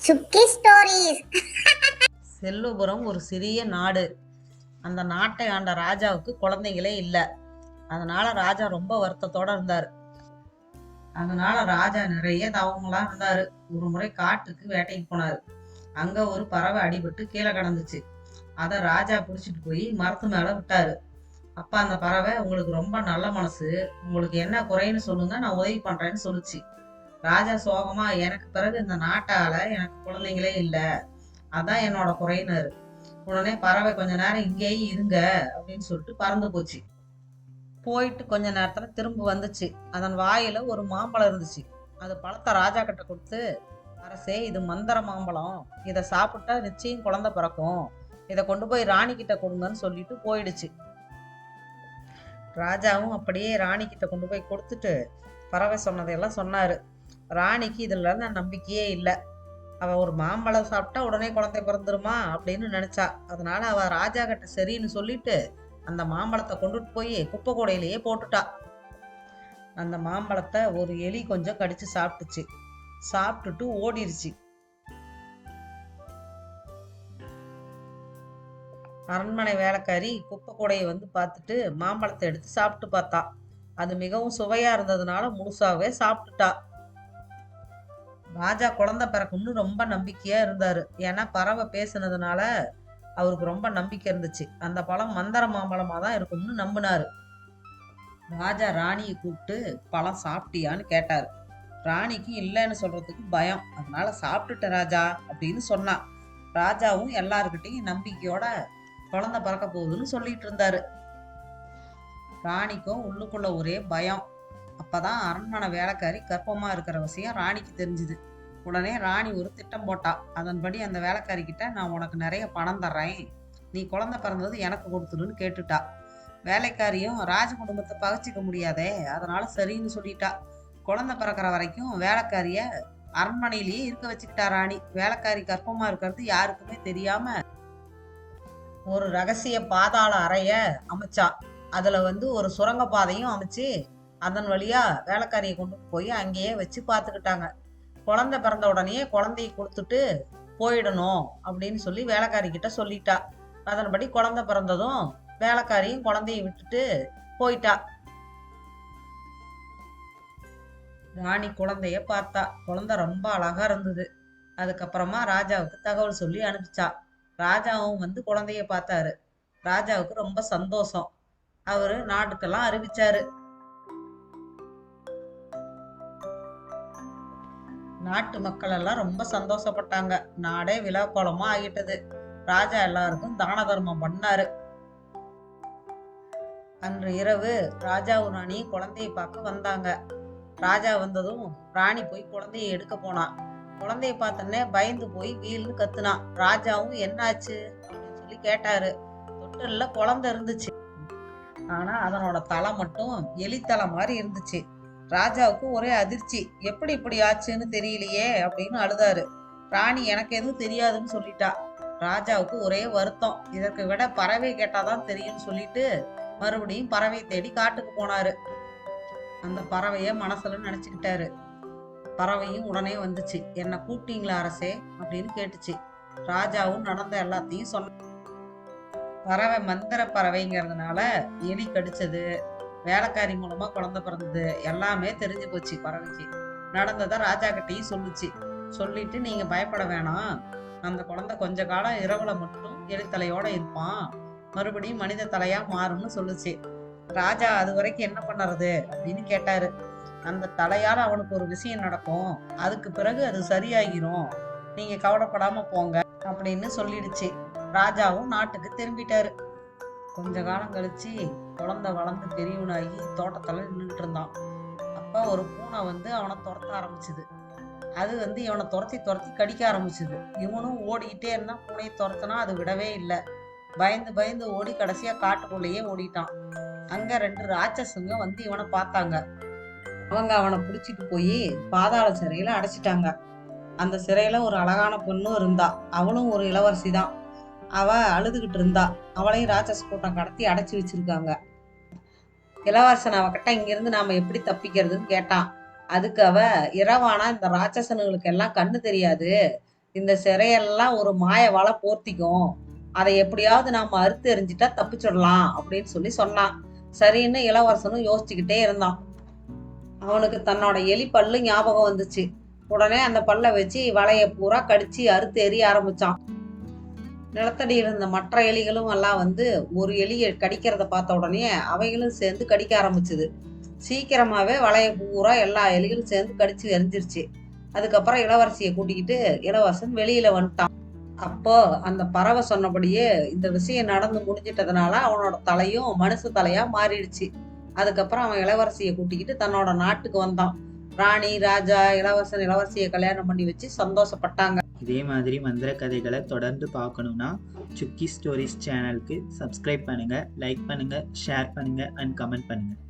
சுக்கி stories. Selvapuram ஒரு சிறிய நாடு. அந்த நாட்டை ஆண்ட ராஜாவுக்கு குழந்தைகளே இல்லை. அதனால ராஜா ரொம்ப வருத்தத்தோட இருந்தாரு. அதனால ராஜா நிறைய தவங்களாம் இருந்தாரு. ஒரு முறை காட்டுக்கு வேட்டைக்கு போனாரு. அங்க ஒரு பறவை அடிபட்டு கீழே கிடந்துச்சு. அத ராஜா புடிச்சிட்டு போய் மரத்து மேல விட்டாரு. அப்ப அந்த பறவை, உங்களுக்கு ரொம்ப நல்ல மனசு, உங்களுக்கு என்ன குறைன்னு சொல்லுங்க, நான் உதவி பண்றேன்னு சொல்லுச்சு. ராஜா சோகமா, எனக்கு பிறகு இந்த நாட்டால எனக்கு குழந்தைங்களே இல்ல, அதான் என்னோட குறையினாரு. உடனே பறவை, கொஞ்ச நேரம் இங்கேயே இருங்க அப்படின்னு சொல்லிட்டு பறந்து போச்சு. போயிட்டு கொஞ்ச நேரத்துல திரும்ப வந்துச்சு. அதன் வாயில ஒரு மாம்பழம் இருந்துச்சு. அது பழத்தை ராஜா கிட்ட கொடுத்து, அரசே, இது மந்திர மாம்பழம், இதை சாப்பிட்டா நிச்சயம் குழந்தை பிறக்கும், இதை கொண்டு போய் ராணி கிட்ட கொடுங்கன்னு சொல்லிட்டு போயிடுச்சு. ராஜாவும் அப்படியே ராணி கிட்ட கொண்டு போய் கொடுத்துட்டு பறவை சொன்னதையெல்லாம் சொன்னாரு. ராணிக்கு இதுல நம்பிக்கையே இல்லை. அவ ஒரு மாம்பழம் சாப்பிட்டா உடனே குழந்தை பிறந்துருமா அப்படின்னு நினைச்சா. அதனால அவ ராஜா கிட்ட சரின்னு சொல்லிட்டு அந்த மாம்பழத்தை கொண்டுட்டு போய் குப்பை கூடையிலேயே போட்டுட்டா. அந்த மாம்பழத்தை ஒரு எலி கொஞ்சம் கடிச்சு சாப்பிட்டுச்சு. சாப்பிட்டுட்டு ஓடிடுச்சு. அரண்மனை வேலைக்காரி குப்பை கூடையை வந்து பார்த்துட்டு மாம்பழத்தை எடுத்து சாப்பிட்டு பார்த்தா. அது மிகவும் சுவையா இருந்ததுனால முழுசாவே சாப்பிட்டுட்டா. ராஜா குழந்தை பிறக்கும்னு ரொம்ப நம்பிக்கையா இருந்தாரு. ஏன்னா பறவை பேசுனதுனால அவருக்கு ரொம்ப நம்பிக்கை இருந்துச்சு. அந்த பழம் மந்திர மாம்பழமா தான் இருக்கும்னு நம்பினாரு. ராஜா ராணியை கூப்பிட்டு, பழம் சாப்பிட்டியான்னு கேட்டாரு. ராணிக்கு இல்லைன்னு சொல்றதுக்கு பயம். அதனால சாப்பிட்டுட்ட ராஜா அப்படின்னு சொன்னா. ராஜாவும் எல்லாருக்கிட்டையும் நம்பிக்கையோட குழந்தை பிறக்க போகுதுன்னு சொல்லிட்டு இருந்தாரு. ராணிக்கும் உள்ளுக்குள்ள ஒரே பயம். அப்பதான் அரண்மனை வேலைக்காரி கர்ப்பமா இருக்கிற விஷயம் ராணிக்கு தெரிஞ்சுது. உடனே ராணி ஒரு திட்டம் போட்டா. அதன்படி அந்த வேலைக்காரி கிட்ட, நான் உனக்கு நிறைய பணம் தர்றேன், நீ குழந்தை பிறந்தது எனக்கு கொடுத்துருன்னு கேட்டுட்டா. வேலைக்காரியும் ராஜ குடும்பத்தை பகச்சிக்க முடியாதே, அதனால சரின்னு சொல்லிட்டா. குழந்தை பிறக்கிற வரைக்கும் வேலைக்காரிய அரண்மனையிலேயே இருக்க வச்சுக்கிட்டா ராணி. வேலைக்காரி கர்ப்பமா இருக்கிறது யாருக்குமே தெரியாம ஒரு ரகசிய பாதாள அறைய அமைச்சா. அதுல ஒரு சுரங்க பாதையும் அமைச்சு அதன் வழியா வேலைக்காரியை கொண்டு போய் அங்கேயே வச்சு பார்த்துக்கிட்டாங்க. குழந்தை பிறந்த உடனே குழந்தைய கொடுத்துட்டு போயிடணும் அப்படின்னு சொல்லி வேலைக்காரி கிட்ட சொல்லிட்டா. அதன்படி குழந்தை பிறந்ததும் வேலைக்காரியும் குழந்தைய விட்டுட்டு போயிட்டா. ராணி குழந்தைய பார்த்தா. குழந்தை ரொம்ப அழகா இருந்தது. அதுக்கப்புறமா ராஜாவுக்கு தகவல் சொல்லி அனுப்பிச்சா. ராஜாவும் குழந்தைய பார்த்தாரு. ராஜாவுக்கு ரொம்ப சந்தோஷம். அவரு நாட்டுக்கெல்லாம் அறிவிச்சாரு. நாட்டு மக்கள் எல்லாம் ரொம்ப சந்தோஷப்பட்டாங்க. நாடே விழா கோலமா ஆகிட்டது. ராஜா எல்லாருக்கும் தான தர்மம் பண்ணாரு. அன்று இரவு ராஜாவும் ராணி குழந்தையை பார்க்க வந்தாங்க. ராஜா வந்ததும் ராணி போய் குழந்தைய எடுக்க போனா. குழந்தைய பார்த்தோன்னே பயந்து போய் வீல்னு கத்துனா. ராஜாவும் என்னாச்சு அப்படின்னு சொல்லி கேட்டாரு. தொட்டில்ல குழந்தை இருந்துச்சு. ஆனா அதனோட தலை மட்டும் எலித்தலை மாதிரி இருந்துச்சு. ராஜாவுக்கு ஒரே அதிர்ச்சி. எப்படி இப்படி ஆச்சுன்னு தெரியலையே அப்படின்னு அழுதாரு. ராணி எனக்கு எதுவும் தெரியாதுன்னு சொல்லிட்டா. ராஜாவுக்கு ஒரே வருத்தம். இதற்கு விட பறவை கேட்டாதான் தெரியும்னு சொல்லிட்டு மறுபடியும் பறவை தேடி காட்டுக்கு போனாரு. அந்த பறவைய மனசுல நினைச்சுக்கிட்டாரு. பறவையும் உடனே வந்துச்சு. என்ன கூப்பிட்டீங்களா அரசே அப்படின்னு கேட்டுச்சு. ராஜாவும் நடந்த எல்லாத்தையும் சொன்ன. பறவை மந்திர பறவைங்கிறதுனால எலி கடிச்சது, வேலைக்காரி மூலமா குழந்தை பிறந்தது எல்லாமே தெரிஞ்சு போச்சு. பறவைக்கு நடந்ததை ராஜா கிட்டையும் சொல்லுச்சு. சொல்லிட்டு, நீங்க பயப்பட வேணாம், அந்த குழந்தை கொஞ்ச காலம் இரவுல மட்டும் எலித்தலையோட இருப்பான், மறுபடியும் மனித தலையா மாறும்னு சொல்லுச்சு. ராஜா அது வரைக்கும் என்ன பண்ணுறது அப்படின்னு கேட்டாரு. அந்த தலையால அவனுக்கு ஒரு விஷயம் நடக்கும், அதுக்கு பிறகு அது சரியாகிரும், நீங்க கவலைப்படாம போங்க அப்படின்னு சொல்லிடுச்சு. ராஜாவும் நாட்டுக்கு திரும்பிட்டாரு. கொஞ்ச காலம் கழிச்சு குழந்தை வளர்ந்து பெரியவனாகி தோட்டத்துல நின்றுட்டு இருந்தான். அப்ப ஒரு பூனை அவனை துரத்த ஆரம்பிச்சுது. அது இவனை துரத்தி துரத்தி கடிக்க ஆரம்பிச்சுது. இவனும் ஓடிக்கிட்டே இருந்தான். பூனையை துரத்துனா அது விடவே இல்லை. பயந்து பயந்து ஓடி கடைசியா காட்டுக்குள்ளேயே ஓடிட்டான். அங்க 2 ராட்சசுங்க இவனை பார்த்தாங்க. அவங்க அவனை பிடிச்சிட்டு போய் பாதாள சிறையில அடைச்சிட்டாங்க. அந்த சிறையில ஒரு அழகான பொண்ணும் இருந்தா. அவளும் ஒரு இளவரசி தான். அவ அழுதுகிட்டு இருந்தா. அவளையும் ராட்சச கூட்டம் கடத்தி அடைச்சி வச்சிருக்காங்க. இளவரசன் அவகிட்ட, இங்கிருந்து நாம எப்படி தப்பிக்கிறதுன்னு கேட்டான். அதுக்கு அவ, இரவானா இந்த ராட்சசனுங்களுக்கு எல்லாம் கண்ணு தெரியாது, இந்த சிறையெல்லாம் ஒரு மாய வலை போர்த்திக்கும். அதை எப்படியாவது நாம அறுத்து எறிஞ்சிட்டா தப்பிச்சிடலாம் அப்படின்னு சொல்லி சொன்னான். சரின்னு இளவரசனும் யோசிச்சுக்கிட்டே இருந்தான். அவனுக்கு தன்னோட எலி பல்லு ஞாபகம் வந்துச்சு. உடனே அந்த பல்ல வச்சு வலைய பூரா கடிச்சு அறுத்து எறிய ஆரம்பிச்சான். நிலத்தடியில் இருந்த மற்ற எலிகளும் எல்லாம் வந்து ஒரு எலியை கடிக்கிறத பார்த்த உடனே அவைகளும் சேர்ந்து கடிக்க ஆரம்பிச்சுது. சீக்கிரமாவே வலைய பூரா எல்லா எலிகளும் சேர்ந்து கடிச்சு எரிஞ்சிருச்சு. அதுக்கப்புறம் இளவரசியை கூட்டிக்கிட்டு இளவரசன் வெளியில வந்துட்டான். அப்போ அந்த பறவை சொன்னபடியே இந்த விஷயம் நடந்து முடிஞ்சிட்டதுனால அவனோட தலையும் மனுஷ தலையா மாறிடுச்சு. அதுக்கப்புறம் அவன் இளவரசியை கூட்டிக்கிட்டு தன்னோட நாட்டுக்கு வந்தான். ராணி, ராஜா, இளவரசன், இளவரசியை கல்யாணம் பண்ணி வச்சு சந்தோஷப்பட்டாங்க. இதே மாதிரி மந்திர கதைகளை தொடர்ந்து பார்க்கணுன்னா சுக்கி ஸ்டோரிஸ் சேனலுக்கு சப்ஸ்கிரைப் பண்ணுங்கள், லைக் பண்ணுங்கள், ஷேர் பண்ணுங்கள் அண்ட் கமெண்ட் பண்ணுங்கள்.